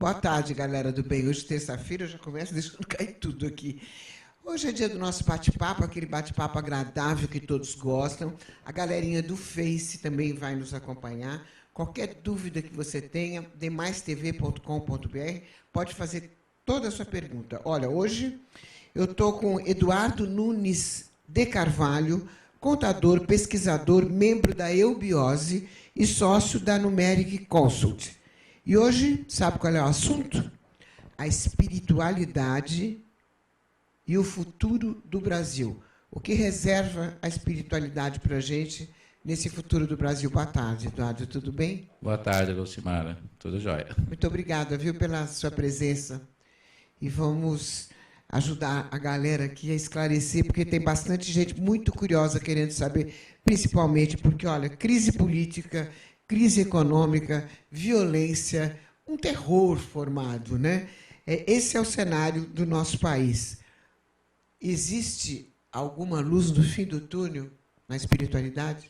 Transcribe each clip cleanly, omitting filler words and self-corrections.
Boa tarde, galera do bem. Hoje, terça-feira, eu já começo deixando cair tudo aqui. Hoje é dia do nosso bate-papo, aquele bate-papo agradável que todos gostam. A galerinha do Face também vai nos acompanhar. Qualquer dúvida que você tenha, demaistv.com.br, pode fazer toda a sua pergunta. Olha, hoje eu estou com Eduardo Nunes de Carvalho, contador, pesquisador, membro da Eubiose e sócio da Numeric Consult. E hoje, sabe qual é o assunto? A espiritualidade e o futuro do Brasil. O que reserva a espiritualidade para a gente nesse futuro do Brasil? Boa tarde, Eduardo. Tudo bem? Boa tarde, Lucimara. Tudo jóia. Muito obrigada, viu, pela sua presença. E vamos ajudar a galera aqui a esclarecer, porque tem bastante gente muito curiosa querendo saber, principalmente porque, olha, crise política, crise econômica, violência, um terror formado, né? Esse é o cenário do nosso país. Existe alguma luz no fim do túnel na espiritualidade?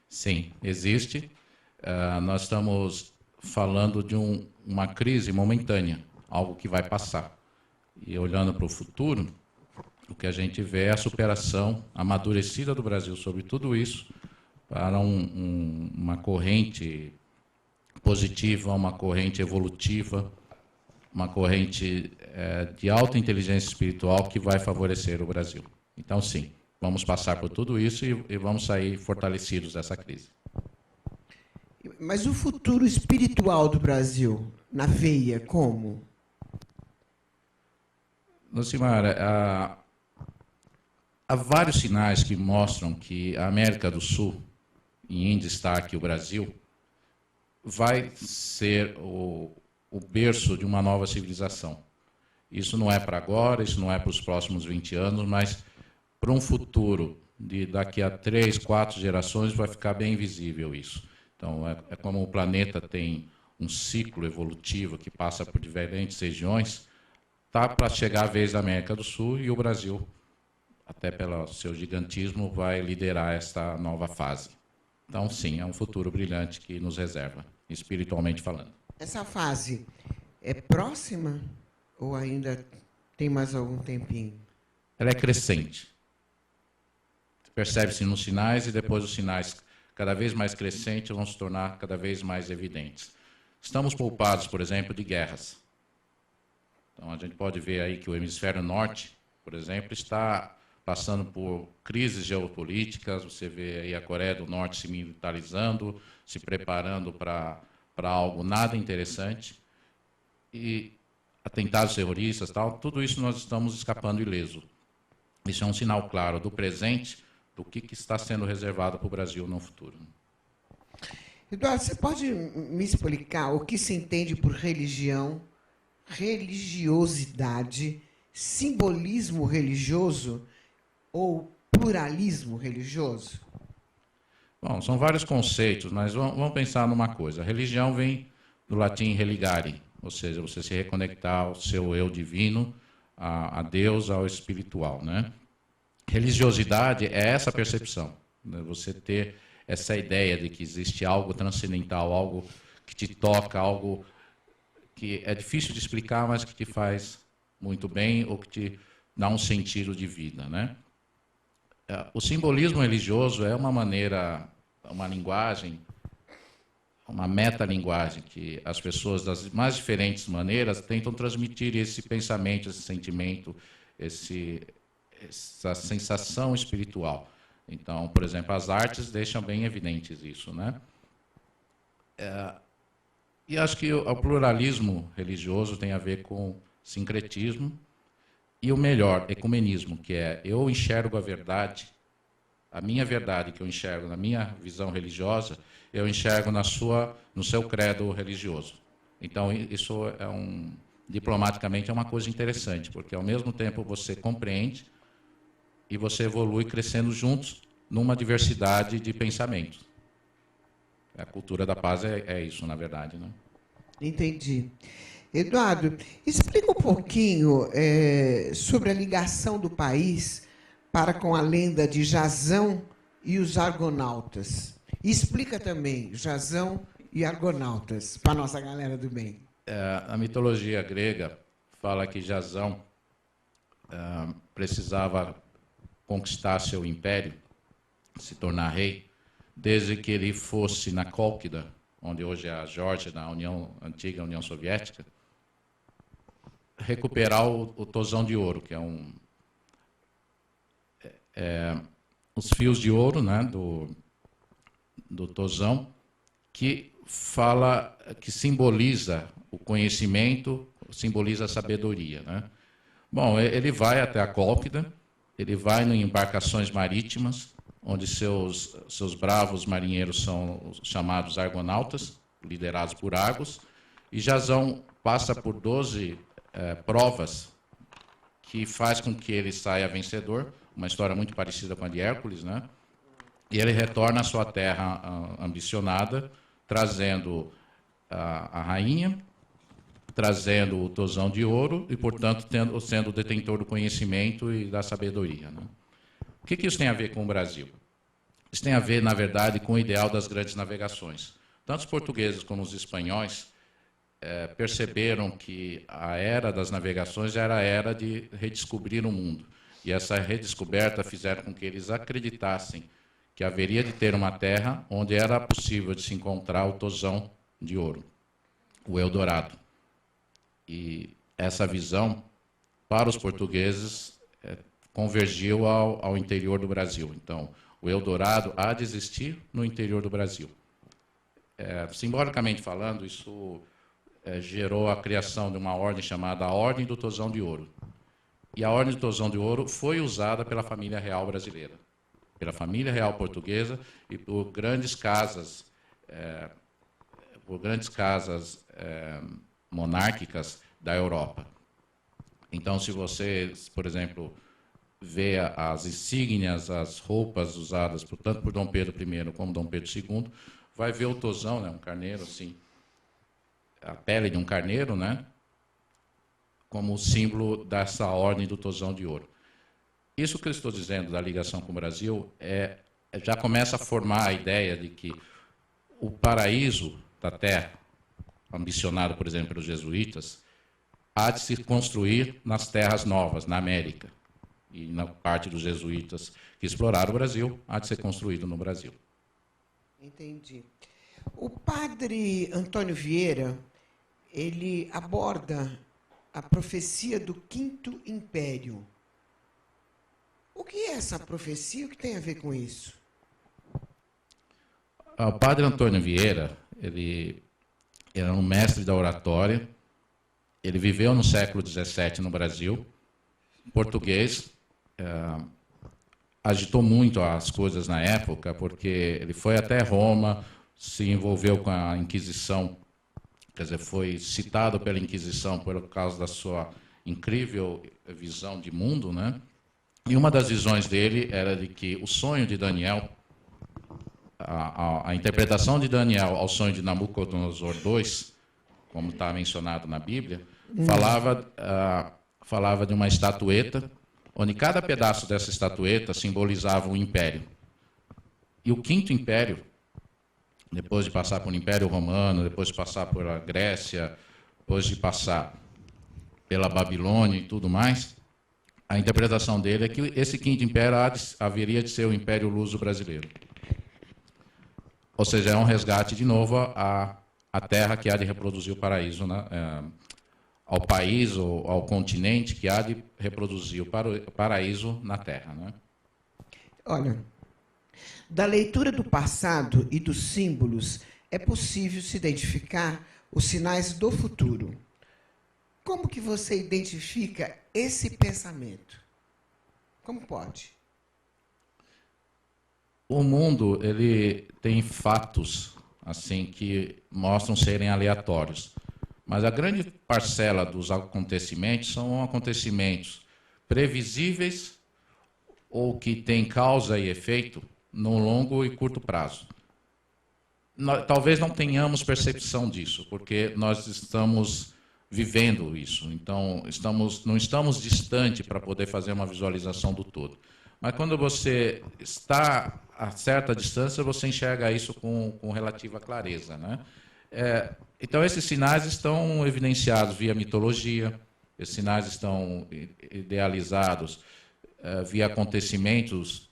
Sim, existe. Nós estamos falando de uma crise momentânea, algo que vai passar. E olhando para o futuro, o que a gente vê é a superação amadurecida do Brasil sobre tudo isso para uma corrente positiva, uma corrente evolutiva, uma corrente de alta inteligência espiritual que vai favorecer o Brasil. Então, sim, vamos passar por tudo isso e vamos sair fortalecidos dessa crise. Mas o futuro espiritual do Brasil, na veia, como? Lucimara, há vários sinais que mostram que a América do Sul, e em destaque o Brasil, vai ser o berço de uma nova civilização. Isso não é para agora, isso não é para os próximos 20 anos, mas para um futuro de daqui a 3, 4 gerações vai ficar bem visível isso. Então, é como o planeta tem um ciclo evolutivo que passa por diferentes regiões, está para chegar a vez da América do Sul e o Brasil, até pelo seu gigantismo, vai liderar esta nova fase. Então, sim, é um futuro brilhante que nos reserva, espiritualmente falando. Essa fase é próxima ou ainda tem mais algum tempinho? Ela é crescente. Percebe-se nos sinais e depois os sinais cada vez mais crescentes vão se tornar cada vez mais evidentes. Estamos poupados, por exemplo, de guerras. Então, a gente pode ver aí que o hemisfério norte, por exemplo, está passando por crises geopolíticas. Você vê aí a Coreia do Norte se militarizando, se preparando para algo nada interessante. E atentados terroristas, tal, tudo isso nós estamos escapando ileso. Isso é um sinal claro do presente, do que está sendo reservado para o Brasil no futuro. Eduardo, você pode me explicar o que se entende por religião, religiosidade, simbolismo religioso ou pluralismo religioso? Bom, são vários conceitos, mas vamos pensar numa coisa. A religião vem do latim religare, ou seja, você se reconectar ao seu eu divino, a Deus, ao espiritual, né? Religiosidade é essa percepção, né? Você ter essa ideia de que existe algo transcendental, algo que te toca, algo que é difícil de explicar, mas que te faz muito bem ou que te dá um sentido de vida, né? O simbolismo religioso é uma maneira, uma linguagem, uma metalinguagem que as pessoas das mais diferentes maneiras tentam transmitir esse pensamento, esse sentimento, essa sensação espiritual. Então, por exemplo, as artes deixam bem evidentes isso, né? E acho que o pluralismo religioso tem a ver com sincretismo e o melhor, ecumenismo, que é eu enxergo a verdade, a minha verdade que eu enxergo na minha visão religiosa, eu enxergo no seu credo religioso. Então, isso diplomaticamente é uma coisa interessante, porque ao mesmo tempo você compreende e você evolui crescendo juntos numa diversidade de pensamentos. A cultura da paz é isso, na verdade, né? Entendi. Eduardo, explica um pouquinho sobre a ligação do país para com a lenda de Jazão e os Argonautas. E explica também Jazão e Argonautas, para a nossa galera do bem. A mitologia grega fala que Jasão precisava conquistar seu império, se tornar rei, desde que ele fosse na Cólquida, onde hoje é a Geórgia, na antiga União Soviética, recuperar o tosão de ouro, que os fios de ouro, né, do tosão, que simboliza o conhecimento, simboliza a sabedoria, né? Bom, ele vai até a Cólquida, ele vai em embarcações marítimas, onde seus bravos marinheiros são chamados argonautas, liderados por Argos, e Jasão passa por 12 provas que faz com que ele saia vencedor, uma história muito parecida com a de Hércules, né? E ele retorna à sua terra ambicionada, trazendo a rainha, trazendo o tosão de ouro e, portanto, sendo o detentor do conhecimento e da sabedoria, né? O que isso tem a ver com o Brasil? Isso tem a ver, na verdade, com o ideal das grandes navegações. Tanto os portugueses como os espanhóis perceberam que a era das navegações era a era de redescobrir o mundo. E essa redescoberta fizeram com que eles acreditassem que haveria de ter uma terra onde era possível de se encontrar o tosão de ouro, o Eldorado. E essa visão, para os portugueses, convergiu ao interior do Brasil. Então, o Eldorado há de existir no interior do Brasil. Simbolicamente falando, isso gerou a criação de uma ordem chamada a Ordem do Tosão de Ouro. E a Ordem do Tosão de Ouro foi usada pela família real brasileira, pela família real portuguesa e por grandes casas monárquicas da Europa. Então, se você, por exemplo, vê as insígnias, as roupas usadas tanto por Dom Pedro I como Dom Pedro II, vai ver o tosão, né, um carneiro assim, a pele de um carneiro, né, como símbolo dessa ordem do tosão de ouro. Isso que eu estou dizendo da ligação com o Brasil já começa a formar a ideia de que o paraíso da Terra, ambicionado, por exemplo, pelos jesuítas, há de se construir nas terras novas, na América. E na parte dos jesuítas que exploraram o Brasil, há de ser construído no Brasil. Entendi. O padre Antônio Vieira, ele aborda a profecia do Quinto Império. O que é essa profecia? O que tem a ver com isso? O padre Antônio Vieira, ele era um mestre da oratória, ele viveu no século XVII no Brasil, português, agitou muito as coisas na época, porque ele foi até Roma, se envolveu com a Inquisição, quer dizer, foi citado pela Inquisição por causa da sua incrível visão de mundo, né? E uma das visões dele era de que o sonho de Daniel, a interpretação de Daniel ao sonho de Nabucodonosor II, como está mencionado na Bíblia, falava de uma estatueta, onde cada pedaço dessa estatueta simbolizava um império. E o Quinto Império, depois de passar por o Império Romano, depois de passar por a Grécia, depois de passar pela Babilônia e tudo mais, a interpretação dele é que esse Quinto Império haveria de ser o Império Luso brasileiro. Ou seja, é um resgate, de novo, à terra que há de reproduzir o paraíso, né? Ao país ou ao continente que há de reproduzir o paraíso na terra, né? Olha, da leitura do passado e dos símbolos, é possível se identificar os sinais do futuro. Como que você identifica esse pensamento? Como pode? O mundo, ele tem fatos assim que mostram serem aleatórios, mas a grande parcela dos acontecimentos são acontecimentos previsíveis ou que têm causa e efeito no longo e curto prazo. Talvez não tenhamos percepção disso, porque nós estamos vivendo isso. Então, não estamos distante para poder fazer uma visualização do todo. Mas quando você está a certa distância, você enxerga isso com relativa clareza, né? Então, esses sinais estão evidenciados via mitologia, esses sinais estão idealizados via acontecimentos,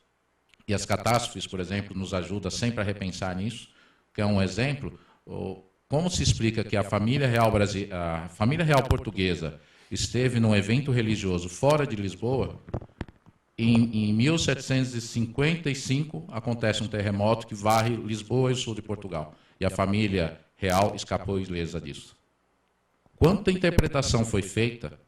e as catástrofes, por exemplo, nos ajudam sempre a repensar nisso, que é um exemplo. Como se explica que a família real portuguesa esteve num evento religioso fora de Lisboa? Em 1755 acontece um terremoto que varre Lisboa e o sul de Portugal, e a família real escapou ilesa disso. Quanta interpretação foi feita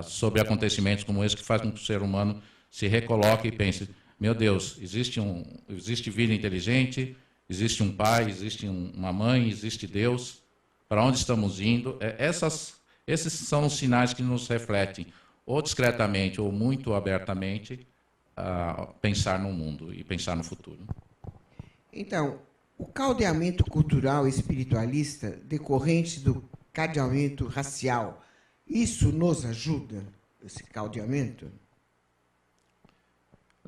sobre acontecimentos como esse que faz com que o ser humano se recoloque e pense: meu Deus, existe vida inteligente, existe um pai, existe uma mãe, existe Deus, para onde estamos indo? Esses são os sinais que nos refletem, ou discretamente ou muito abertamente, a pensar no mundo e pensar no futuro. Então, o caldeamento cultural e espiritualista decorrente do caldeamento racial, isso nos ajuda, esse caldeamento?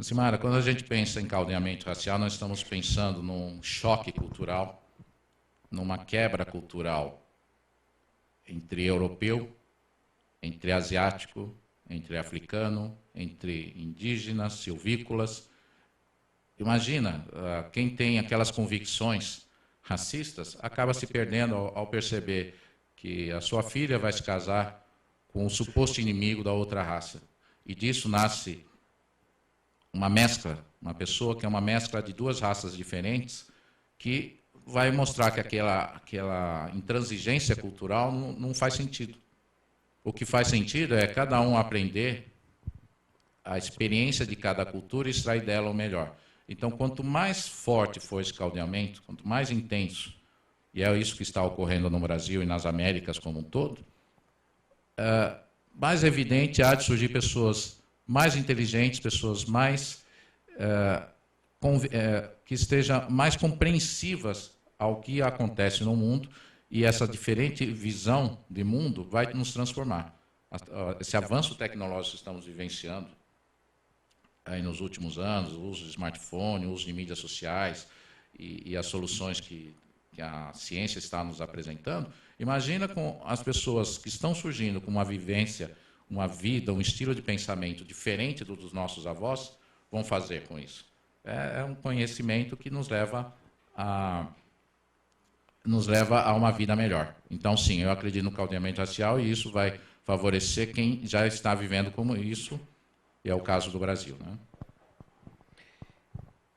Simara, quando a gente pensa em caldeamento racial, nós estamos pensando num choque cultural, numa quebra cultural entre europeu, entre asiático, entre africano, entre indígenas, silvícolas. Imagina, quem tem aquelas convicções racistas acaba se perdendo ao perceber que a sua filha vai se casar com o suposto inimigo da outra raça. E disso nasce uma mescla, uma pessoa que é uma mescla de duas raças diferentes, que vai mostrar que aquela intransigência cultural não faz sentido. O que faz sentido é cada um aprender a experiência de cada cultura e extrair dela o melhor. Então, quanto mais forte for esse caldeamento, quanto mais intenso, e é isso que está ocorrendo no Brasil e nas Américas como um todo, mais evidente há de surgir pessoas mais inteligentes, pessoas mais que estejam mais compreensivas ao que acontece no mundo, e essa diferente visão de mundo vai nos transformar. Esse avanço tecnológico que estamos vivenciando aí nos últimos anos, o uso de smartphone, o uso de mídias sociais e as soluções que a ciência está nos apresentando, imagina com as pessoas que estão surgindo com uma vivência, uma vida, um estilo de pensamento diferente dos nossos avós, vão fazer com isso. É um conhecimento que nos leva a uma vida melhor. Então, sim, eu acredito no caldeamento racial e isso vai favorecer quem já está vivendo como isso, e é o caso do Brasil, né?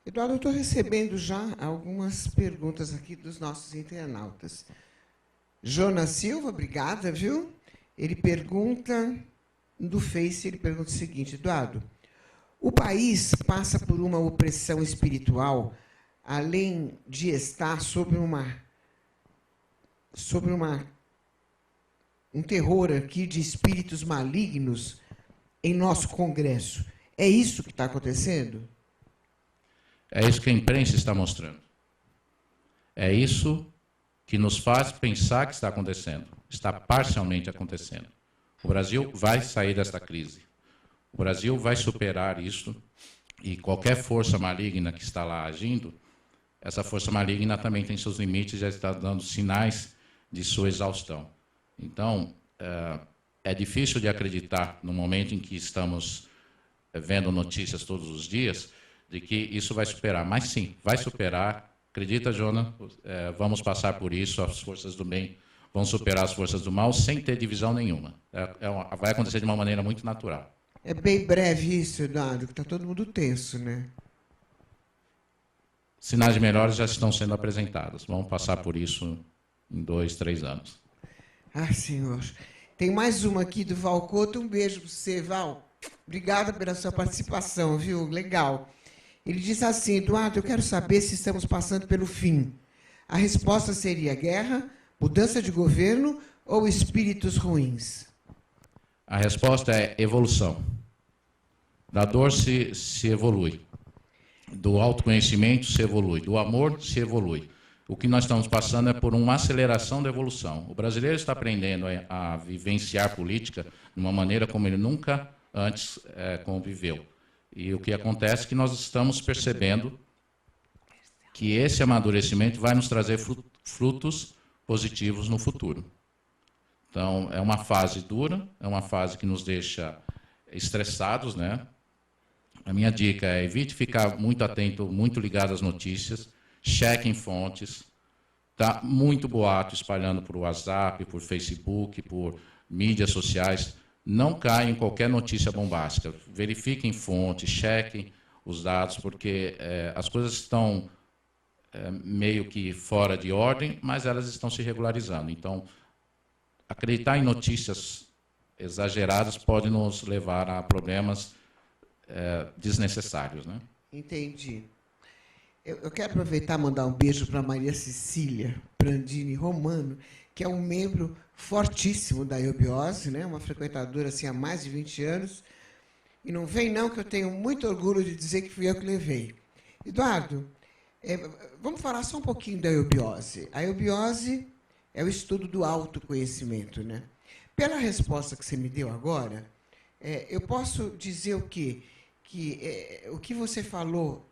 Eduardo, eu estou recebendo já algumas perguntas aqui dos nossos internautas. Jonas Silva, obrigada, viu? Ele pergunta, do Face, ele pergunta o seguinte: Eduardo, o país passa por uma opressão espiritual, além de estar sob um terror aqui de espíritos malignos em nosso Congresso. É isso que está acontecendo? É isso que a imprensa está mostrando. É isso que nos faz pensar que está acontecendo. Está parcialmente acontecendo. O Brasil vai sair desta crise. O Brasil vai superar isso, e qualquer força maligna que está lá agindo, essa força maligna também tem seus limites, já está dando sinais de sua exaustão. Então, é difícil de acreditar, no momento em que estamos vendo notícias todos os dias, de que isso vai superar. Mas sim, vai superar. Acredita, Jonas? Vamos passar por isso, as forças do bem vão superar as forças do mal sem ter divisão nenhuma. Vai acontecer de uma maneira muito natural. É bem breve isso, Eduardo, que está todo mundo tenso, né? Sinais de melhores já estão sendo apresentados. Vamos passar por isso em 2, 3 anos. Ah, senhor. Tem mais uma aqui do Val Couto. Um beijo para você, Val. Obrigada pela sua participação, viu? Legal. Ele diz assim: Eduardo, eu quero saber se estamos passando pelo fim. A resposta seria guerra, mudança de governo ou espíritos ruins? A resposta é evolução. Da dor se evolui. Do autoconhecimento se evolui. Do amor se evolui. O que nós estamos passando é por uma aceleração da evolução. O brasileiro está aprendendo a vivenciar política de uma maneira como ele nunca antes conviveu. E o que acontece é que nós estamos percebendo que esse amadurecimento vai nos trazer frutos positivos no futuro. Então, é uma fase dura, é uma fase que nos deixa estressados, né? A minha dica é evite ficar muito atento, muito ligado às notícias, chequem fontes, tá? Muito boato espalhando por WhatsApp, por Facebook, por mídias sociais. Não caia em qualquer notícia bombástica. Verifiquem fontes, chequem os dados, porque as coisas estão meio que fora de ordem, mas elas estão se regularizando. Então, acreditar em notícias exageradas pode nos levar a problemas desnecessários, né? Entendi. Eu quero aproveitar e mandar um beijo para Maria Cecília Brandini Romano, que é um membro fortíssimo da eubiose, né? Uma frequentadora assim, há mais de 20 anos. E não vem, não, que eu tenho muito orgulho de dizer que fui eu que levei. Eduardo, vamos falar só um pouquinho da eubiose. A eubiose é o estudo do autoconhecimento, né? Pela resposta que você me deu agora, eu posso dizer o quê? Que o que você falou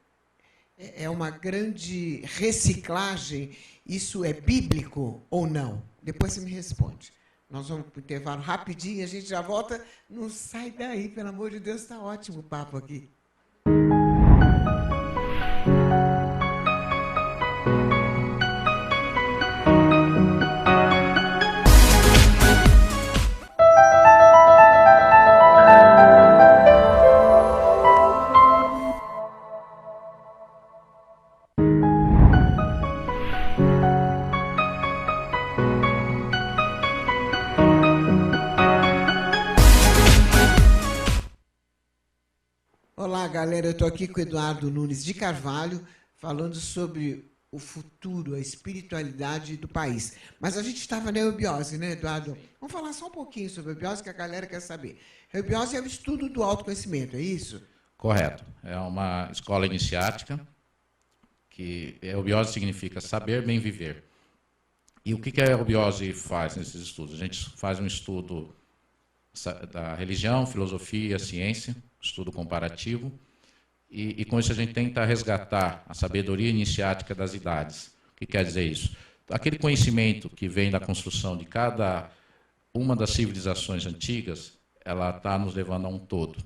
é uma grande reciclagem, isso é bíblico ou não? Depois você me responde. Nós vamos para o intervalo rapidinho, a gente já volta. Não sai daí, pelo amor de Deus, está ótimo o papo aqui. Olá, galera. Eu estou aqui com o Eduardo Nunes de Carvalho, falando sobre o futuro, a espiritualidade do país. Mas a gente estava na eubiose, né, Eduardo? Vamos falar só um pouquinho sobre a eubiose, que a galera quer saber. A eubiose é o estudo do autoconhecimento, é isso? Correto. É uma escola iniciática, que a eubiose significa saber bem viver. E o que a eubiose faz nesses estudos? A gente faz um estudo da religião, filosofia, ciência, estudo comparativo, e com isso a gente tenta resgatar a sabedoria iniciática das idades. O que quer dizer isso? Aquele conhecimento que vem da construção de cada uma das civilizações antigas, ela está nos levando a um todo.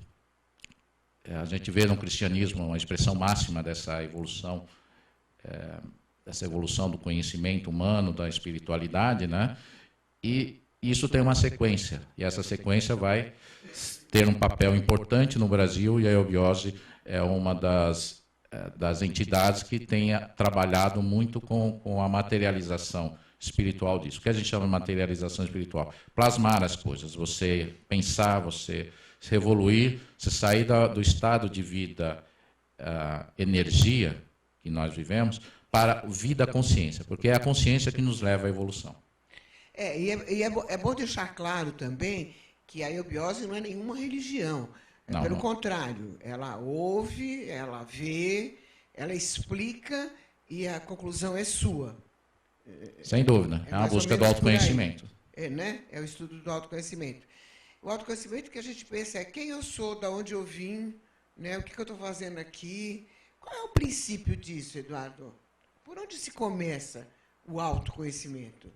A gente vê no cristianismo uma expressão máxima dessa evolução do conhecimento humano, da espiritualidade, né? E isso tem uma sequência, e essa sequência vai ter um papel importante no Brasil, e a eubiose é uma das entidades que tem trabalhado muito com a materialização espiritual disso. O que a gente chama de materialização espiritual? Plasmar as coisas, você pensar, você se evoluir, você sair do estado de vida, energia que nós vivemos, para vida-consciência, porque é a consciência que nos leva à evolução. É bom deixar claro também que a eubiose não é nenhuma religião. Pelo contrário, ela ouve, ela vê, ela explica e a conclusão é sua. Sem dúvida, é uma busca do autoconhecimento. Né? É o estudo do autoconhecimento. O autoconhecimento que a gente pensa é quem eu sou, de onde eu vim, né? O que eu estou fazendo aqui. Qual é o princípio disso, Eduardo? Por onde se começa o autoconhecimento?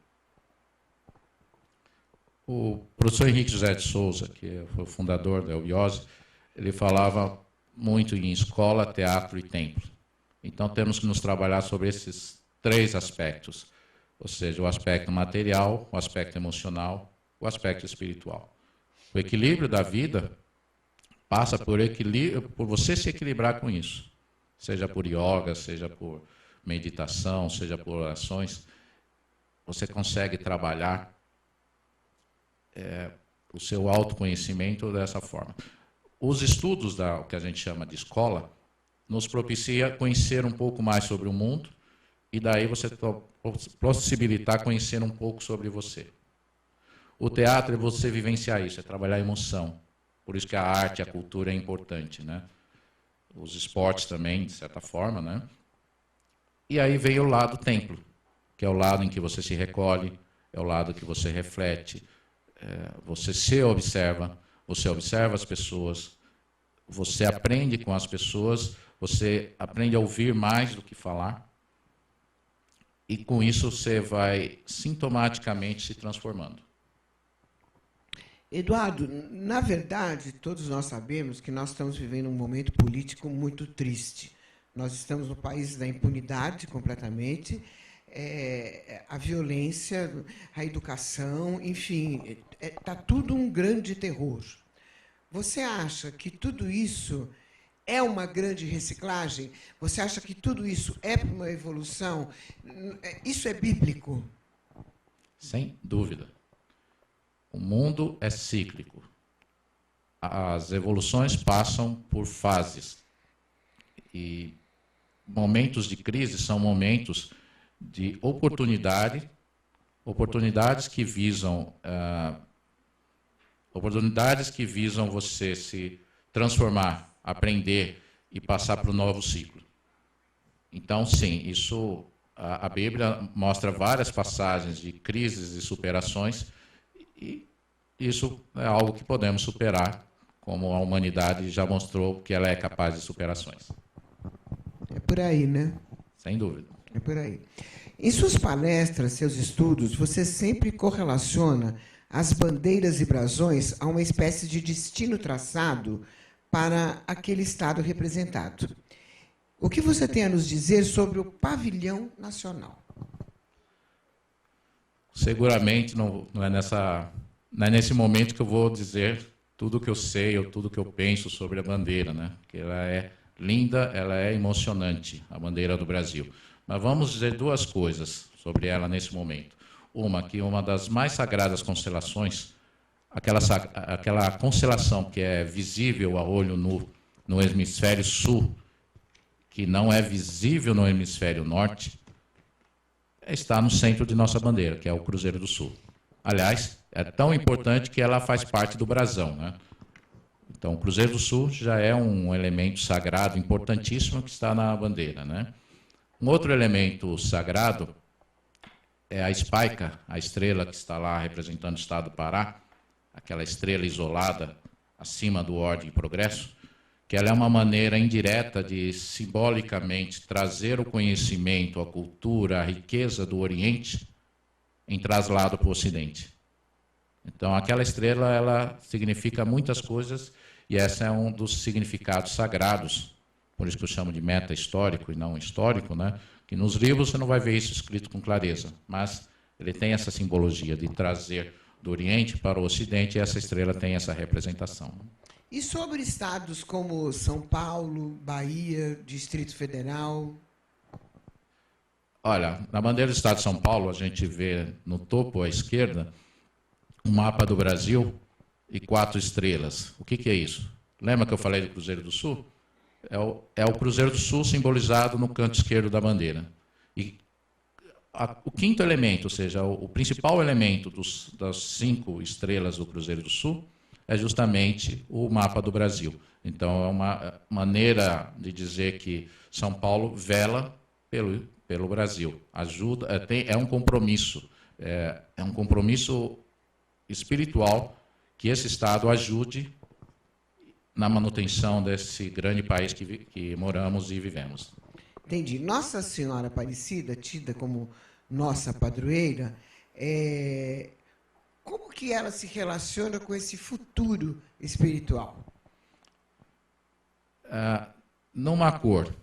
O professor Henrique José de Souza, que foi o fundador da eubiose, ele falava muito em escola, teatro e templo. Então, temos que nos trabalhar sobre esses 3 aspectos, ou seja, o aspecto material, o aspecto emocional, o aspecto espiritual. O equilíbrio da vida passa por você se equilibrar com isso, seja por yoga, seja por meditação, seja por orações. Você consegue trabalhar o seu autoconhecimento dessa forma. Os estudos o que a gente chama de escola nos propicia conhecer um pouco mais sobre o mundo e daí você possibilitar conhecer um pouco sobre você. O teatro é você vivenciar isso, é trabalhar a emoção. Por isso que a arte, a cultura é importante, né? Os esportes também, de certa forma, né? E aí vem o lado templo, que é o lado em que você se recolhe, é o lado que você reflete, você se observa, você observa as pessoas, você aprende com as pessoas, você aprende a ouvir mais do que falar. e com isso você vai sintomaticamente se transformando. Eduardo, na verdade, todos nós sabemos que nós estamos vivendo um momento político muito triste. Nós estamos no país da impunidade completamente, a violência, a educação, enfim, está tudo um grande terror. Você acha que tudo isso é uma grande reciclagem? Você acha que tudo isso é uma evolução? Isso é bíblico? Sem dúvida. O mundo é cíclico. As evoluções passam por fases. E momentos de crise são momentos de oportunidade, oportunidades que visam você se transformar, aprender e passar para o novo ciclo. Então, sim, isso a Bíblia mostra várias passagens de crises e superações, e isso é algo que podemos superar, como a humanidade já mostrou que ela é capaz de superações. É por aí, né? Sem dúvida. É por aí. Em suas palestras, seus estudos, você sempre correlaciona as bandeiras e brasões a uma espécie de destino traçado para aquele Estado representado. O que você tem a nos dizer sobre o pavilhão nacional? Seguramente não é nesse momento que eu vou dizer tudo o que eu sei ou tudo o que eu penso sobre a bandeira, né? Que ela é linda, ela é emocionante, a bandeira do Brasil. Mas vamos dizer duas coisas sobre ela nesse momento. Que uma das mais sagradas constelações, aquela constelação que é visível a olho nu no hemisfério sul, que não é visível no hemisfério norte, está no centro de nossa bandeira, que é o Cruzeiro do Sul. Aliás, é tão importante que ela faz parte do brasão, né? Então, o Cruzeiro do Sul já é um elemento sagrado importantíssimo que está na bandeira, né? Um outro elemento sagrado é a espaica, a estrela que está lá representando o Estado do Pará, aquela estrela isolada acima do Ordem e Progresso, que ela é uma maneira indireta de, simbolicamente, trazer o conhecimento, a cultura, a riqueza do Oriente em traslado para o Ocidente. Então, aquela estrela, ela significa muitas coisas, e esse é um dos significados sagrados, por isso que eu chamo de meta-histórico e não histórico, né? Que nos livros você não vai ver isso escrito com clareza, mas ele tem essa simbologia de trazer do Oriente para o Ocidente, e essa estrela tem essa representação. E sobre estados como São Paulo, Bahia, Distrito Federal? Olha, na bandeira do Estado de São Paulo, a gente vê no topo à esquerda um mapa do Brasil e 4 estrelas. O que é isso? Lembra que eu falei do Cruzeiro do Sul? É o Cruzeiro do Sul simbolizado no canto esquerdo da bandeira. E o quinto elemento, ou seja, o principal elemento das 5 estrelas do Cruzeiro do Sul, é justamente o mapa do Brasil. Então, é uma maneira de dizer que São Paulo vela pelo Brasil. Ajuda, é um compromisso. É um compromisso espiritual que esse Estado ajude na manutenção desse grande país que moramos e vivemos. Entendi. Nossa Senhora Aparecida, tida como nossa padroeira, como que ela se relaciona com esse futuro espiritual? Numa cor.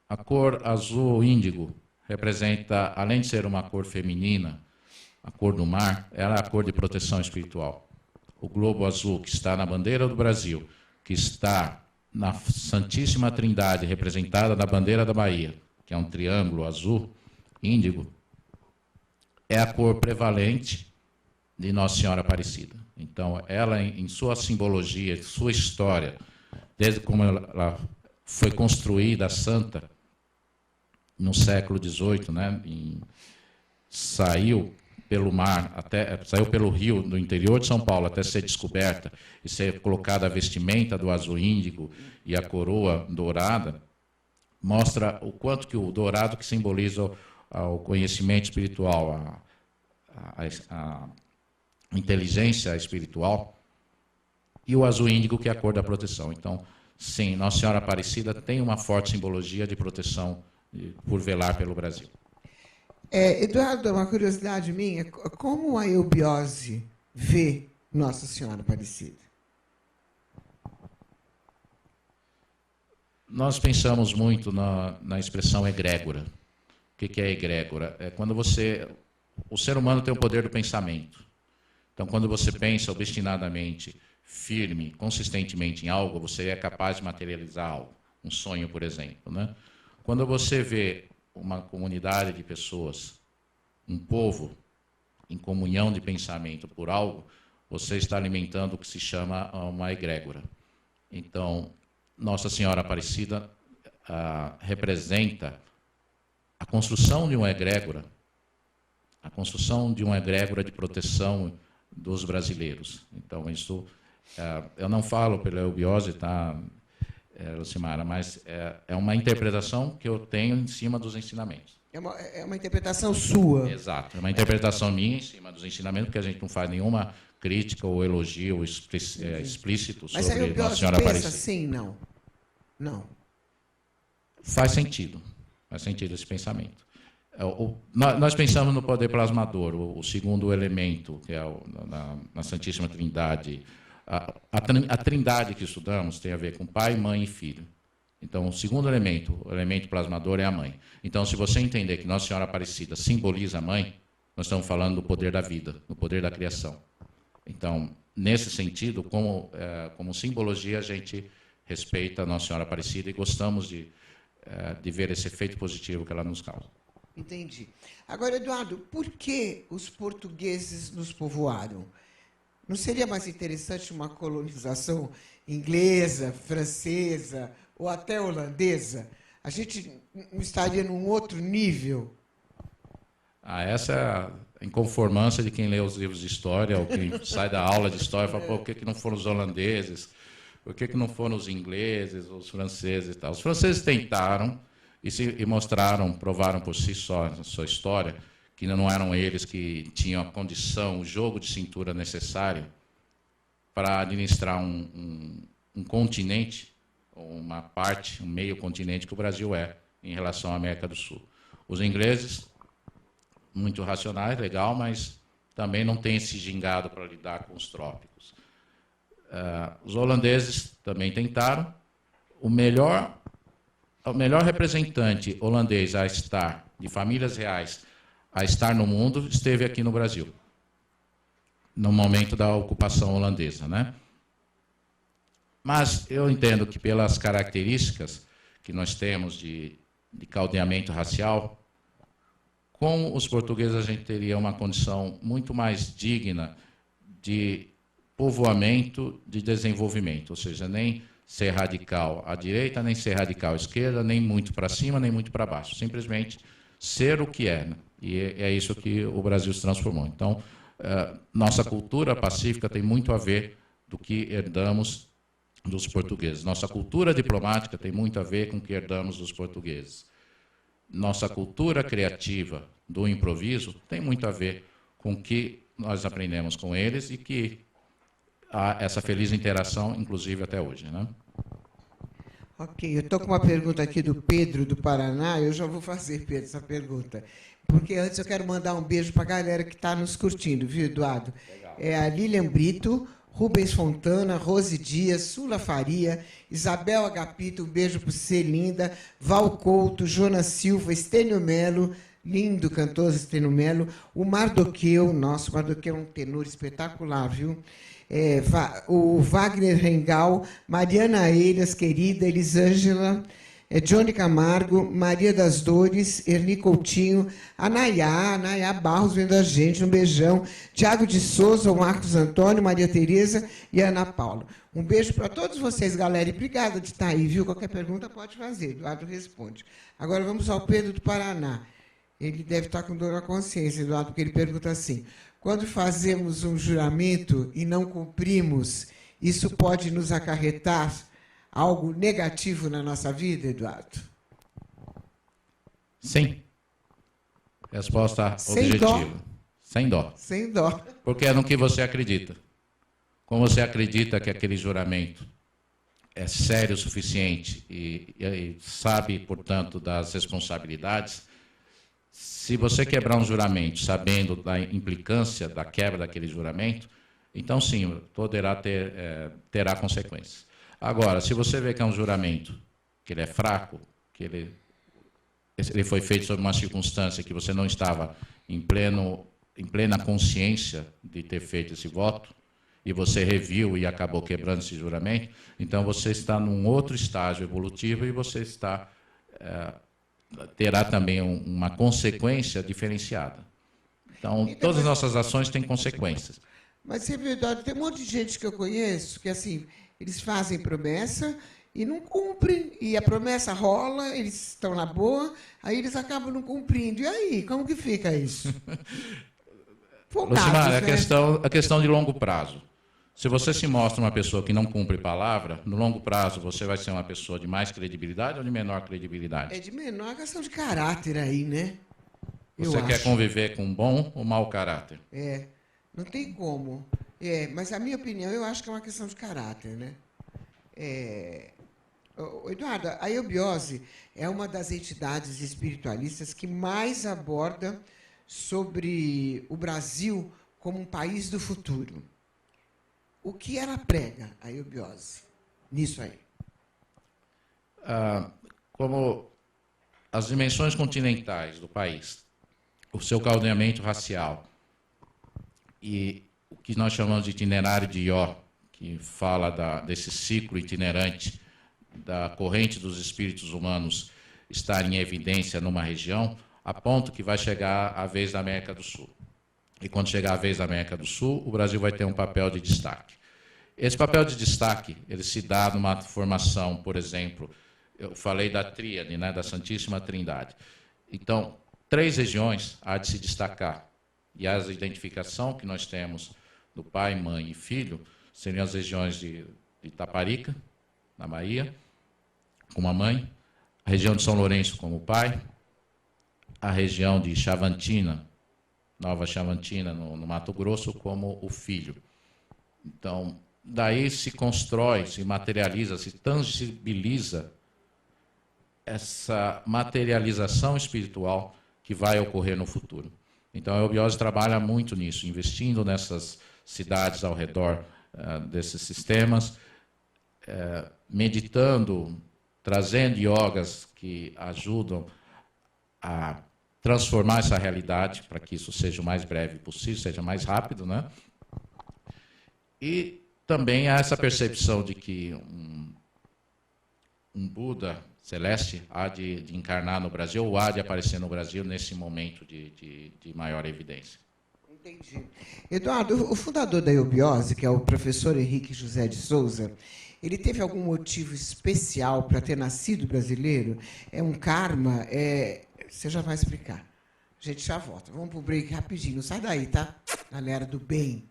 A cor azul índigo representa, além de ser uma cor feminina, a cor do mar, ela é a cor de proteção espiritual. O globo azul, que está na bandeira do Brasil, que está na Santíssima Trindade, representada na bandeira da Bahia, que é um triângulo azul índigo, é a cor prevalente de Nossa Senhora Aparecida. Então, ela, em sua simbologia, sua história, desde como ela foi construída, santa, no século XVIII, né, saiu pelo mar, saiu pelo rio do interior de São Paulo até ser descoberta e ser colocada a vestimenta do azul índigo e a coroa dourada, mostra o quanto que o dourado que simboliza o conhecimento espiritual, a inteligência espiritual, e o azul índigo, que é a cor da proteção. Então, sim, Nossa Senhora Aparecida tem uma forte simbologia de proteção por velar pelo Brasil. Eduardo, uma curiosidade minha, como a eubiose vê Nossa Senhora Aparecida? Nós pensamos muito na expressão egrégora. O que é egrégora? É quando o ser humano tem o poder do pensamento. Então, quando você pensa obstinadamente, firme, consistentemente em algo, você é capaz de materializar algo. Um sonho, por exemplo, né? Quando você vê uma comunidade de pessoas, um povo, em comunhão de pensamento por algo, você está alimentando o que se chama uma egrégora. Então, Nossa Senhora Aparecida representa a construção de uma egrégora, a construção de uma egrégora de proteção dos brasileiros. Então, isso, eu não falo pela eubiose, tá, Lucimara, mas é uma interpretação que eu tenho em cima dos ensinamentos. É uma interpretação sua. Exato, é uma interpretação minha em cima dos ensinamentos, porque a gente não faz nenhuma crítica ou elogio explícito Mas sobre a eubiose Nossa Senhora pensa Aparecida. assim, não? Não. Faz sentido esse pensamento. Nós pensamos no poder plasmador, o segundo elemento, que é na Santíssima Trindade. A trindade que estudamos tem a ver com pai, mãe e filho. Então, o segundo elemento, o elemento plasmador, é a mãe. Então, se você entender que Nossa Senhora Aparecida simboliza a mãe, nós estamos falando do poder da vida, do poder da criação. Então, nesse sentido, como simbologia, a gente respeita a Nossa Senhora Aparecida e gostamos de ver esse efeito positivo que ela nos causa. Entendi. Agora, Eduardo, por que os portugueses nos povoaram? Não seria mais interessante uma colonização inglesa, francesa ou até holandesa? A gente não estaria num outro nível? Essa é a inconformância de quem lê os livros de história ou quem sai da aula de história e fala, por que não foram os holandeses? Por que não foram os ingleses, os franceses e tal? Os franceses tentaram e mostraram, provaram por si só, na sua história, que não eram eles que tinham a condição, o jogo de cintura necessário para administrar um continente, uma parte, um meio continente que o Brasil é em relação à América do Sul. Os ingleses, muito racionais, legal, mas também não têm esse gingado para lidar com os trópicos. Os holandeses também tentaram. O melhor representante holandês a estar, de famílias reais, a estar no mundo, esteve aqui no Brasil, no momento da ocupação holandesa, né? Mas eu entendo que, pelas características que nós temos de caldeamento racial, com os portugueses a gente teria uma condição muito mais digna de povoamento, de desenvolvimento, ou seja, nem ser radical à direita, nem ser radical à esquerda, nem muito para cima, nem muito para baixo. Simplesmente ser o que é. Né? E é isso que o Brasil se transformou. Então, nossa cultura pacífica tem muito a ver do que herdamos dos portugueses. Nossa cultura diplomática tem muito a ver com o que herdamos dos portugueses. Nossa cultura criativa do improviso tem muito a ver com o que nós aprendemos com eles e que há essa feliz interação, inclusive até hoje. Né? Ok, eu estou com uma pergunta aqui do Pedro, do Paraná, eu já vou fazer, Pedro, essa pergunta. Porque antes eu quero mandar um beijo para a galera que está nos curtindo, viu, Eduardo? Legal. É a Lilian Brito, Rubens Fontana, Rose Dias, Sula Faria, Isabel Agapito, um beijo para você, linda, Val Couto, Jonas Silva, Estênio Melo, lindo cantor Estênio Melo, o Mardoqueu, nossa, o Mardoqueu é um tenor espetacular, viu? O Wagner Rengal, Mariana Eiras, querida, Elisângela, Johnny Camargo, Maria das Dores, Erni Coutinho, a Nayá Barros vendo a gente, um beijão, Tiago de Souza, o Marcos Antônio, Maria Tereza e Ana Paula. Um beijo para todos vocês, galera, e obrigada de estar aí, viu? Qualquer pergunta pode fazer, Eduardo responde. Agora vamos ao Pedro do Paraná. Ele deve estar com dor na consciência, Eduardo, porque ele pergunta assim, quando fazemos um juramento e não cumprimos, isso pode nos acarretar algo negativo na nossa vida, Eduardo? Sim. Resposta objetiva. Sem dó. Sem dó. Porque é no que você acredita. Como você acredita que aquele juramento é sério o suficiente e sabe, portanto, das responsabilidades, se você quebrar um juramento sabendo da implicância da quebra daquele juramento, então sim, terá consequências. Agora, se você vê que é um juramento, que ele é fraco, que ele foi feito sob uma circunstância que você não estava em plena consciência de ter feito esse voto, e você reviu e acabou quebrando esse juramento, então você está num outro estágio evolutivo e você terá também uma consequência diferenciada. Então, todas as nossas ações têm consequências. Mas você viu, Eduardo, tem um monte de gente que eu conheço que, assim, eles fazem promessa e não cumprem, e a promessa rola, eles estão na boa, aí eles acabam não cumprindo. E aí, como que fica isso? Lucimar, né? A questão de longo prazo. Se você se mostra uma pessoa que não cumpre palavra, no longo prazo você vai ser uma pessoa de mais credibilidade ou de menor credibilidade? É de menor questão de caráter aí, né? Você quer conviver com bom ou mau caráter? Não tem como. Mas a minha opinião, eu acho que é uma questão de caráter, né? Eduardo, a eubiose é uma das entidades espiritualistas que mais aborda sobre o Brasil como um país do futuro. O que ela prega, a eubiose, nisso aí? Como as dimensões continentais do país, o seu caldeamento racial e o que nós chamamos de itinerário de Ió, que fala desse ciclo itinerante da corrente dos espíritos humanos estar em evidência numa região, a ponto que vai chegar a vez da América do Sul. E quando chegar a vez da América do Sul, o Brasil vai ter um papel de destaque. Esse papel de destaque, ele se dá numa formação, por exemplo, eu falei da tríade, né, da Santíssima Trindade. Então, 3 regiões há de se destacar. E a identificação que nós temos do pai, mãe e filho seriam as regiões de Itaparica, na Bahia, como a mãe, a região de São Lourenço como o pai, a região de Chavantina, Nova Chavantina, no Mato Grosso, como o filho. Então, daí se constrói, se materializa, se tangibiliza essa materialização espiritual que vai ocorrer no futuro. Então, a eubiose trabalha muito nisso, investindo nessas cidades ao redor desses sistemas, meditando, trazendo yogas que ajudam a transformar essa realidade para que isso seja o mais breve possível, seja mais rápido, né? E também há essa percepção de que um Buda celeste há de encarnar no Brasil, ou há de aparecer no Brasil nesse momento de maior evidência. Entendi. Eduardo, o fundador da eubiose, que é o professor Henrique José de Souza, ele teve algum motivo especial para ter nascido brasileiro? É um karma? Você já vai explicar. A gente já volta. Vamos para o break rapidinho. Não sai daí, tá? Galera do bem.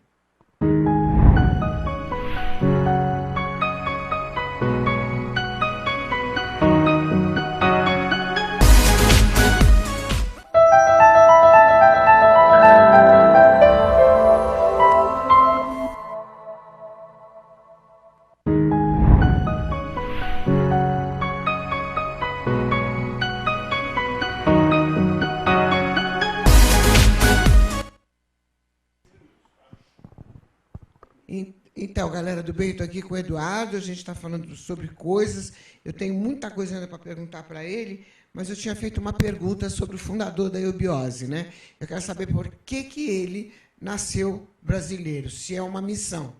Então, galera do bem, estou aqui com o Eduardo, a gente está falando sobre coisas, eu tenho muita coisa ainda para perguntar para ele, mas eu tinha feito uma pergunta sobre o fundador da eubiose, né? Eu quero saber por que ele nasceu brasileiro, se é uma missão.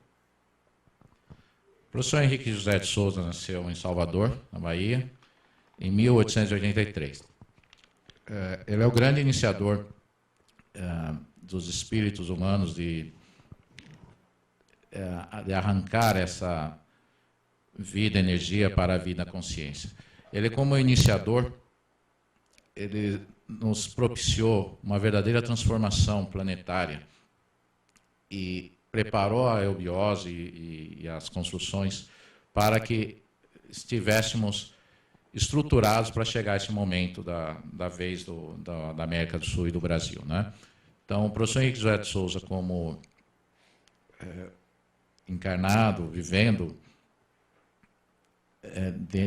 O professor Henrique José de Souza nasceu em Salvador, na Bahia, em 1883. Ele é o grande iniciador dos espíritos humanos de arrancar essa vida, energia para a vida, consciência. Ele, como iniciador, ele nos propiciou uma verdadeira transformação planetária e preparou a eubiose e as construções para que estivéssemos estruturados para chegar a esse momento da vez da América do Sul e do Brasil, né? Então, o professor Henrique José de Souza, como encarnado, vivendo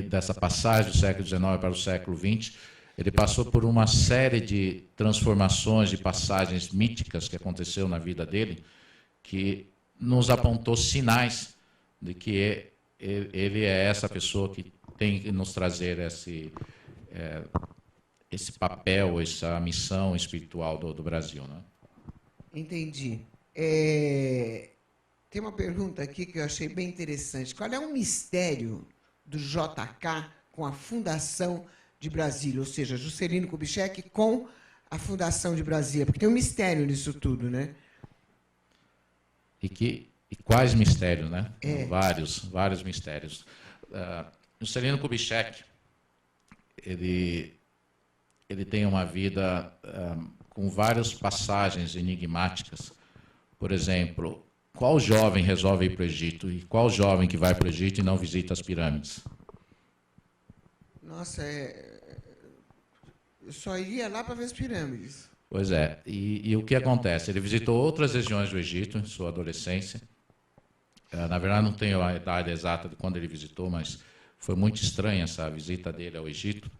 dessa passagem do século XIX para o século XX, ele passou por uma série de transformações, de passagens míticas que aconteceu na vida dele, que nos apontou sinais de que ele é essa pessoa que tem que nos trazer esse papel, essa missão espiritual do Brasil, né? Entendi. Tem uma pergunta aqui que eu achei bem interessante. Qual é o mistério do JK com a Fundação de Brasília? Ou seja, Juscelino Kubitschek com a Fundação de Brasília? Porque tem um mistério nisso tudo, né? E quais mistérios, né? Vários mistérios. Juscelino Kubitschek, ele tem uma vida com várias passagens enigmáticas. Por exemplo, qual jovem resolve ir para o Egito? E qual jovem que vai para o Egito e não visita as pirâmides? Nossa, eu só iria lá para ver as pirâmides. Pois é. E o que acontece? Ele visitou outras regiões do Egito em sua adolescência. Na verdade, não tenho a idade exata de quando ele visitou, mas foi muito estranha essa visita dele ao Egito.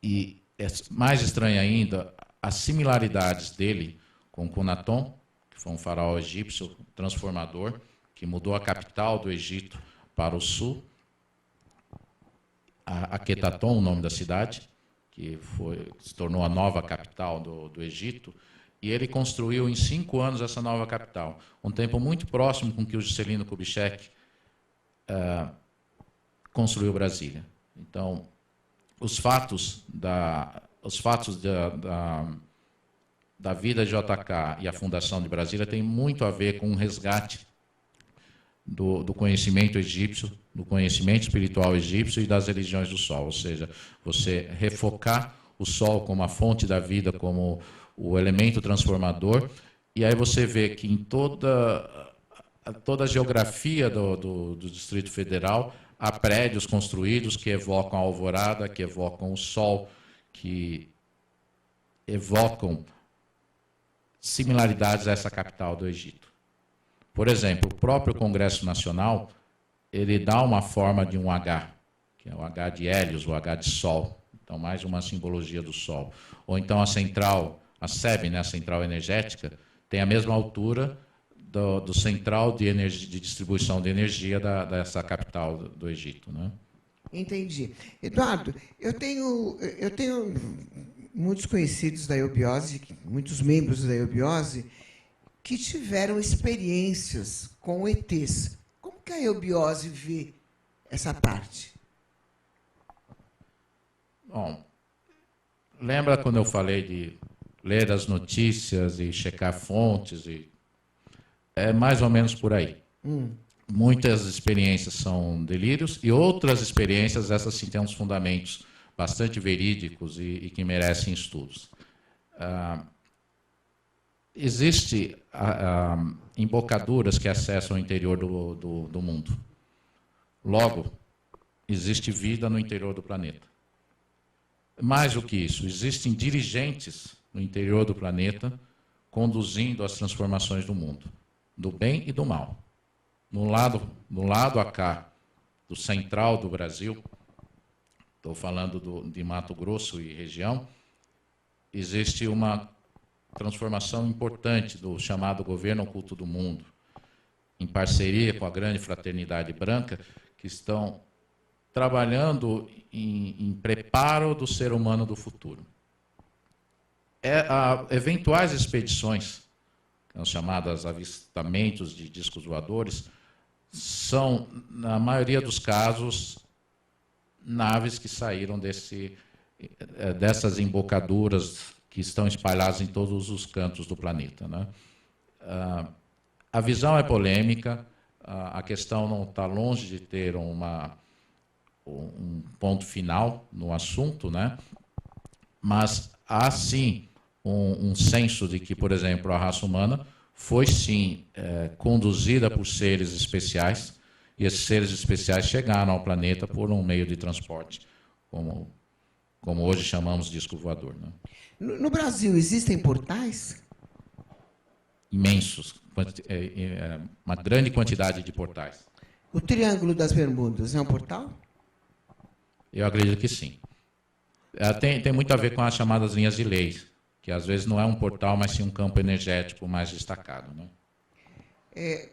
E é mais estranha ainda as similaridades dele com Akhenaton, que foi um faraó egípcio transformador, que mudou a capital do Egito para o sul. Akhenaton, o nome da cidade, que se tornou a nova capital do Egito, e ele construiu em 5 anos essa nova capital, um tempo muito próximo com que o Juscelino Kubitschek construiu Brasília. Então, os fatos da vida de JK e a Fundação de Brasília têm muito a ver com um resgate do conhecimento egípcio, do conhecimento espiritual egípcio e das religiões do Sol, ou seja, você refocar o Sol como a fonte da vida, como o elemento transformador, e aí você vê que em toda a geografia do Distrito Federal há prédios construídos que evocam a alvorada, que evocam o Sol, que evocam similaridades a essa capital do Egito. Por exemplo, o próprio Congresso Nacional, ele dá uma forma de um H, que é o H de Hélios, o H de Sol. Então, mais uma simbologia do Sol. Ou então a central, a SEB, né, a central energética, tem a mesma altura do central de distribuição de energia dessa capital do Egito, né? Entendi. Eduardo, eu tenho muitos conhecidos da eubiose, muitos membros da eubiose, que tiveram experiências com ETs. Como que a eubiose vê essa parte? Bom, lembra quando eu falei de ler as notícias e checar fontes? É mais ou menos por aí. Muitas experiências são delírios e outras experiências, essas sim têm uns fundamentos bastante verídicos e que merecem estudos. Existem embocaduras que acessam o interior do mundo. Logo, existe vida no interior do planeta. Mais do que isso, existem dirigentes no interior do planeta conduzindo as transformações do mundo, do bem e do mal. No lado acá, do central do Brasil, estou falando de Mato Grosso e região, existe uma transformação importante do chamado governo oculto do mundo, em parceria com a grande fraternidade branca, que estão trabalhando em preparo do ser humano do futuro. Eventuais expedições, os chamados avistamentos de discos voadores, são, na maioria dos casos, naves que saíram dessas embocaduras que estão espalhadas em todos os cantos do planeta, né? A visão é polêmica, a questão não está longe de ter um ponto final no assunto, né? Mas há sim um senso de que, por exemplo, a raça humana foi sim conduzida por seres especiais, e esses seres especiais chegaram ao planeta por um meio de transporte, como hoje chamamos de disco voador, né? No Brasil, existem portais? Imensos, uma grande quantidade de portais. O Triângulo das Bermudas é um portal? Eu acredito que sim. Tem muito a ver com as chamadas linhas de leis, que às vezes não é um portal, mas sim um campo energético mais destacado, né?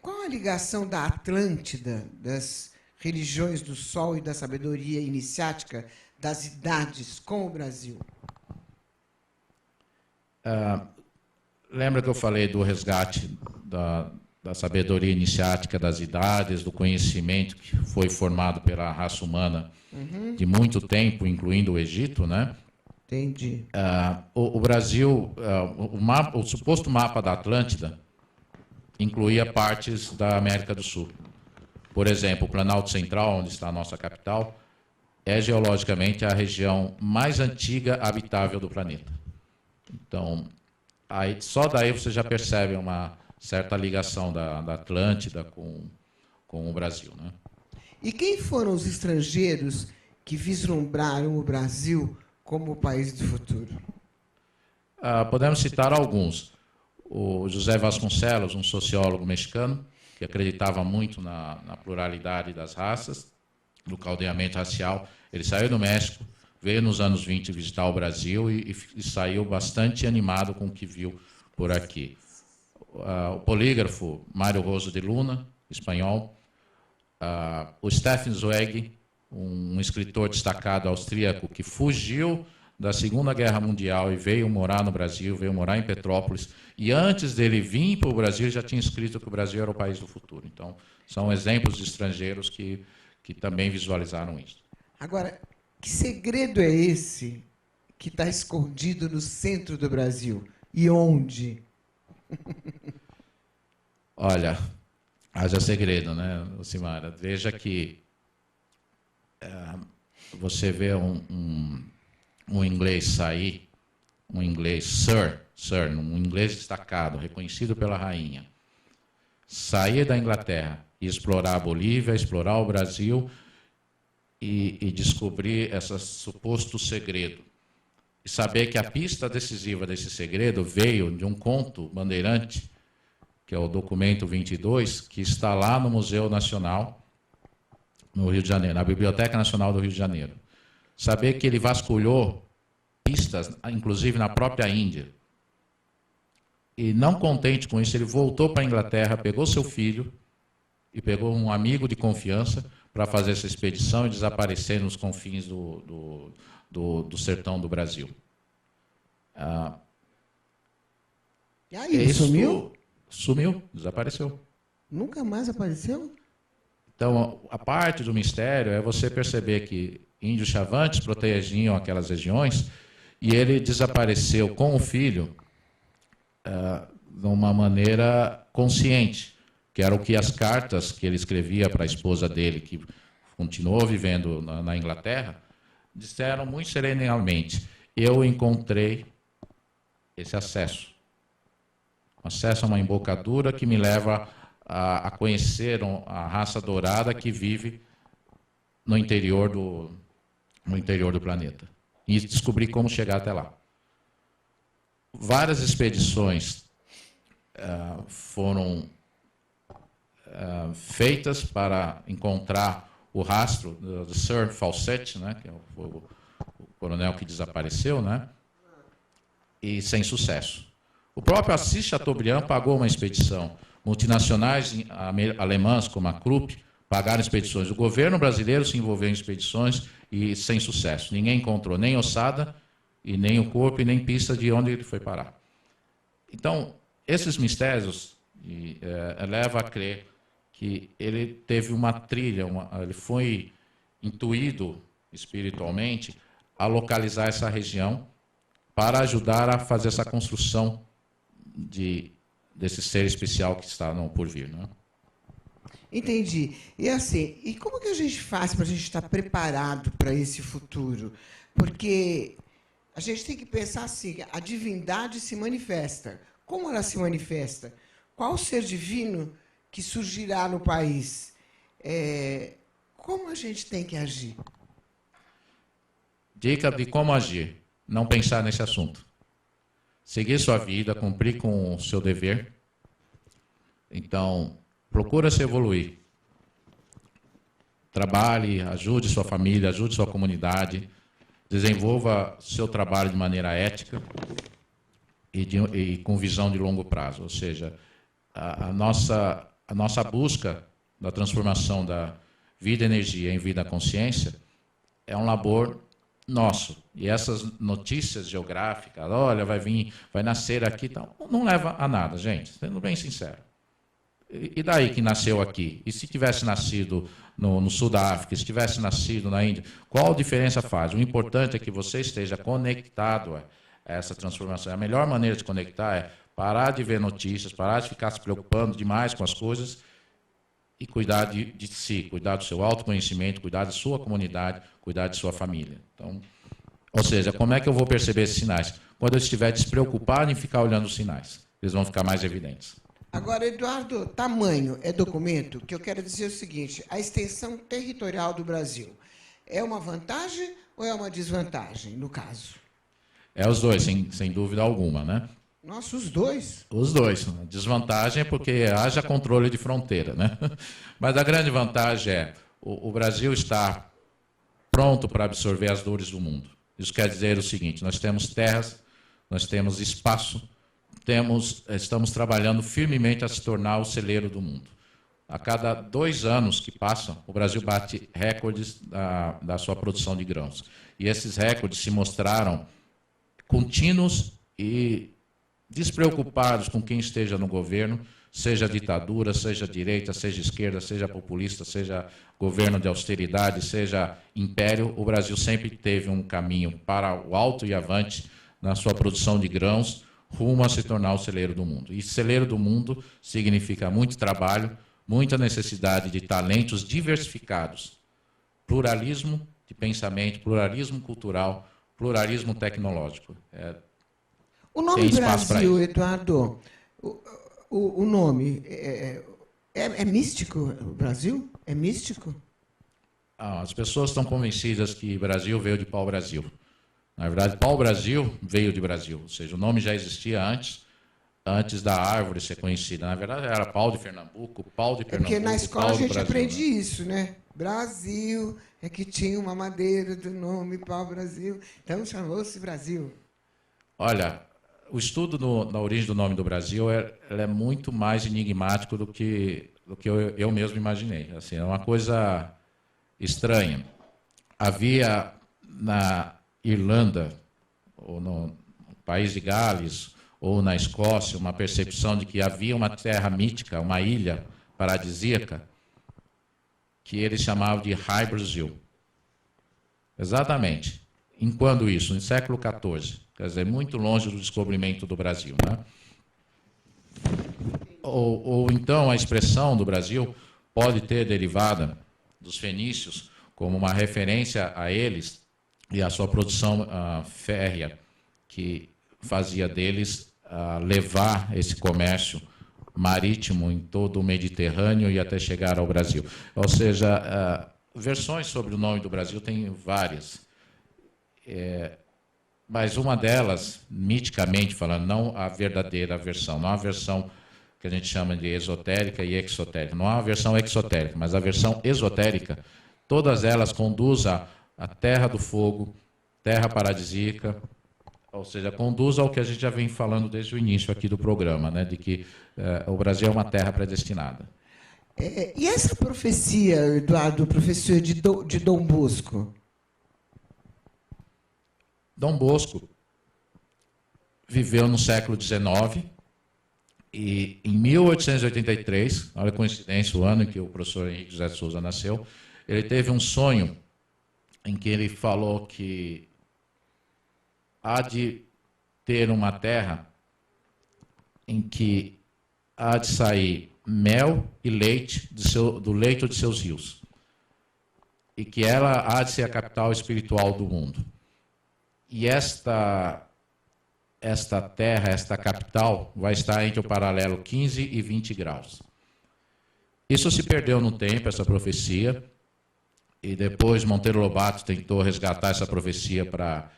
Qual a ligação da Atlântida, das religiões do Sol e da sabedoria iniciática das idades com o Brasil? Lembra que eu falei do resgate da sabedoria iniciática das idades, do conhecimento que foi formado pela raça humana de muito tempo, incluindo o Egito, né? Entendi. O Brasil, o suposto mapa da Atlântida incluía partes da América do Sul. Por exemplo, o Planalto Central, onde está a nossa capital, é geologicamente a região mais antiga habitável do planeta. Então, aí, só daí você já percebe uma certa ligação da Atlântida com o Brasil, né? E quem foram os estrangeiros que vislumbraram o Brasil como o país do futuro? Podemos citar alguns. O José Vasconcelos, um sociólogo mexicano, que acreditava muito na pluralidade das raças, no caldeamento racial. Ele saiu do México, veio nos anos 20 visitar o Brasil e saiu bastante animado com o que viu por aqui. O polígrafo Mário Roso de Luna, espanhol. O Stefan Zweig, um escritor destacado austríaco que fugiu da Segunda Guerra Mundial e veio morar no Brasil, veio morar em Petrópolis, e antes dele vir para o Brasil já tinha escrito que o Brasil era o país do futuro. Então, são exemplos de estrangeiros que também visualizaram isso. Agora, que segredo é esse que está escondido no centro do Brasil? E onde? Olha, haja segredo, né, Lucimara? Veja que você vê um inglês sair, um inglês Sir, um inglês destacado, reconhecido pela rainha, sair da Inglaterra e explorar a Bolívia, explorar o Brasil e descobrir esse suposto segredo. E saber que a pista decisiva desse segredo veio de um conto bandeirante, que é o documento 22, que está lá no Museu Nacional, no Rio de Janeiro, na Biblioteca Nacional do Rio de Janeiro. Saber que ele vasculhou pistas, inclusive na própria Índia. E não contente com isso, ele voltou para a Inglaterra, pegou seu filho e pegou um amigo de confiança para fazer essa expedição e desaparecer nos confins do sertão do Brasil. E aí, ele sumiu? Sumiu, desapareceu. Nunca mais apareceu? Então, a parte do mistério é você perceber que índios chavantes protegiam aquelas regiões e ele desapareceu com o filho de uma maneira consciente, que era o que as cartas que ele escrevia para a esposa dele, que continuou vivendo na Inglaterra, disseram muito serenamente: eu encontrei esse acesso a uma embocadura que me leva a conhecer a raça dourada que vive no interior do planeta e descobrir como chegar até lá. Várias expedições foram feitas para encontrar o rastro do Sir Fawcett, né, que foi o coronel que desapareceu, né, e sem sucesso. O próprio Assis Chateaubriand pagou uma expedição. Multinacionais alemãs, como a Krupp, pagaram expedições. O governo brasileiro se envolveu em expedições e sem sucesso. Ninguém encontrou nem ossada, e nem o corpo, e nem pista de onde ele foi parar. Então, esses mistérios levam a crer que ele teve uma trilha, ele foi intuído espiritualmente a localizar essa região para ajudar a fazer essa construção desse ser especial que está por vir, né? Entendi. E assim, e como que a gente faz para a gente estar preparado para esse futuro? Porque a gente tem que pensar assim, a divindade se manifesta. Como ela se manifesta? Qual o ser divino que surgirá no país? Como a gente tem que agir? Dica de como agir: não pensar nesse assunto. Seguir sua vida, cumprir com o seu dever. Então, procura se evoluir. Trabalhe, ajude sua família, ajude sua comunidade. desenvolva seu trabalho de maneira ética e com visão de longo prazo. Ou seja, a nossa busca da transformação da vida e energia em vida consciência é um labor nosso. E essas notícias geográficas, olha, vai nascer aqui, tal, não leva a nada, gente, sendo bem sincero. E daí que nasceu aqui? E se tivesse nascido no sul da África, se tivesse nascido na Índia, qual diferença faz? O importante é que você esteja conectado a essa transformação. A melhor maneira de conectar é parar de ver notícias, parar de ficar se preocupando demais com as coisas e cuidar de si, cuidar do seu autoconhecimento, cuidar da sua comunidade, cuidar de sua família. Então, ou seja, como é que eu vou perceber esses sinais? Quando eu estiver despreocupado em ficar olhando os sinais. Eles vão ficar mais evidentes. Agora, Eduardo, tamanho é documento? Que eu quero dizer é o seguinte, a extensão territorial do Brasil é uma vantagem ou é uma desvantagem, no caso? É os dois, sem dúvida alguma, né? Nossa, os dois? Os dois. A desvantagem é porque haja controle de fronteira, né? Mas a grande vantagem é o Brasil está pronto para absorver as dores do mundo. Isso quer dizer o seguinte, nós temos terras, nós temos espaço, estamos trabalhando firmemente a se tornar o celeiro do mundo. A cada 2 anos que passam, o Brasil bate recordes da sua produção de grãos. E esses recordes se mostraram contínuos e despreocupados com quem esteja no governo, seja ditadura, seja direita, seja esquerda, seja populista, seja governo de austeridade, seja império, o Brasil sempre teve um caminho para o alto e avante na sua produção de grãos, rumo a se tornar o celeiro do mundo. E celeiro do mundo significa muito trabalho, muita necessidade de talentos diversificados, pluralismo de pensamento, pluralismo cultural, pluralismo tecnológico. O nome Brasil, Eduardo, o nome é místico? O Brasil é místico? As pessoas estão convencidas que Brasil veio de pau-brasil. Na verdade, pau-brasil veio de Brasil, ou seja, o nome já existia antes da árvore ser conhecida. Na verdade, era pau de Pernambuco, pau de Pernambuco. Porque na escola a gente Brasil, aprende né? isso, né? Brasil é que tinha uma madeira do nome pau-brasil, então chamou-se Brasil. Olha, o estudo na origem do nome do Brasil é muito mais enigmático do que eu mesmo imaginei. Assim, é uma coisa estranha. Havia na Irlanda, ou no país de Gales, ou na Escócia, uma percepção de que havia uma terra mítica, uma ilha paradisíaca, que eles chamavam de High Brasil. Exatamente. Em quando isso? No século XIV. Quer dizer, muito longe do descobrimento do Brasil, né? Ou então a expressão do Brasil pode ter derivada dos fenícios como uma referência a eles e a sua produção férrea, que fazia deles levar esse comércio marítimo em todo o Mediterrâneo e até chegar ao Brasil. Ou seja, versões sobre o nome do Brasil tem várias. Mas uma delas, miticamente falando, não a verdadeira versão, não a versão que a gente chama de esotérica e exotérica, não há a versão exotérica, mas a versão esotérica, todas elas conduzem à terra do fogo, terra paradisíaca, ou seja, conduz ao que a gente já vem falando desde o início aqui do programa, né, de que o Brasil é uma terra predestinada. E essa profecia, Eduardo, professor de Dom Bosco? Dom Bosco viveu no século XIX e, em 1883, olha a coincidência, o ano em que o professor Henrique José de Souza nasceu, ele teve um sonho em que ele falou que há de ter uma terra em que há de sair mel e leite do leito de seus rios, e que ela há de ser a capital espiritual do mundo. E esta terra, esta capital, vai estar entre o paralelo 15 e 20 graus. Isso se perdeu no tempo, essa profecia, e depois Monteiro Lobato tentou resgatar essa profecia para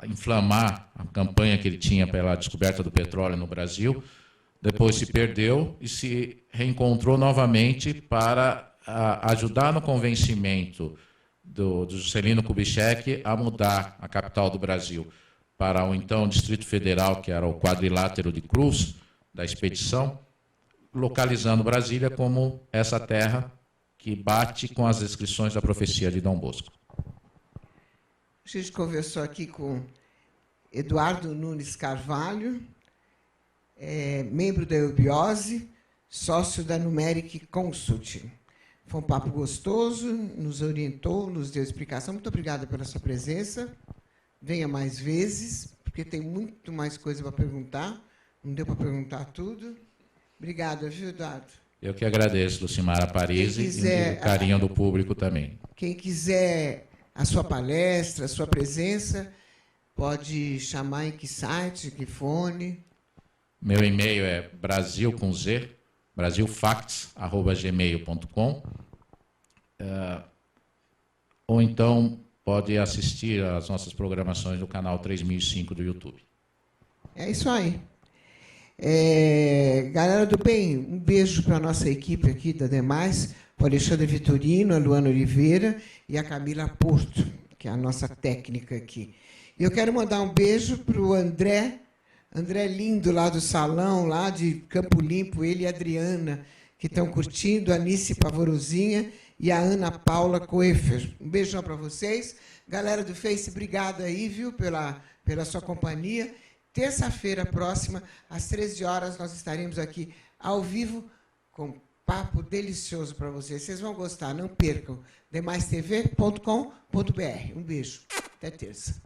inflamar a campanha que ele tinha pela descoberta do petróleo no Brasil. Depois se perdeu e se reencontrou novamente para ajudar no convencimento do Juscelino Kubitschek a mudar a capital do Brasil para o então Distrito Federal, que era o quadrilátero de Cruz da expedição, localizando Brasília como essa terra que bate com as descrições da profecia de Dom Bosco. A gente conversou aqui com Eduardo Nunes Carvalho, membro da Eubiose, sócio da Numeric Consult. Foi um papo gostoso, nos orientou, nos deu explicação. Muito obrigada pela sua presença. Venha mais vezes, porque tem muito mais coisa para perguntar. Não deu para perguntar tudo. Obrigada, viu, Eduardo? Eu que agradeço, Lucimara Parisi, e o carinho do público também. Quem quiser a sua palestra, a sua presença, pode chamar em que site, que fone? Meu e-mail é brasilfacts@gmail.com. Ou então pode assistir às nossas programações no canal 3005 do YouTube. É isso aí. Galera do bem, um beijo para a nossa equipe aqui da Demais, o Alexandre Vitorino, a Luana Oliveira e a Camila Porto, que é a nossa técnica aqui. E eu quero mandar um beijo para o André lindo, lá do salão, lá de Campo Limpo, ele e a Adriana, que estão curtindo, a Anice Pavorozinha e a Ana Paula Coefer. Um beijão para vocês. Galera do Face, obrigado aí, viu, pela sua companhia. Terça-feira próxima, às 13 horas, nós estaremos aqui ao vivo com um papo delicioso para vocês. Vocês vão gostar, não percam. demaistv.com.br. Um beijo. Até terça.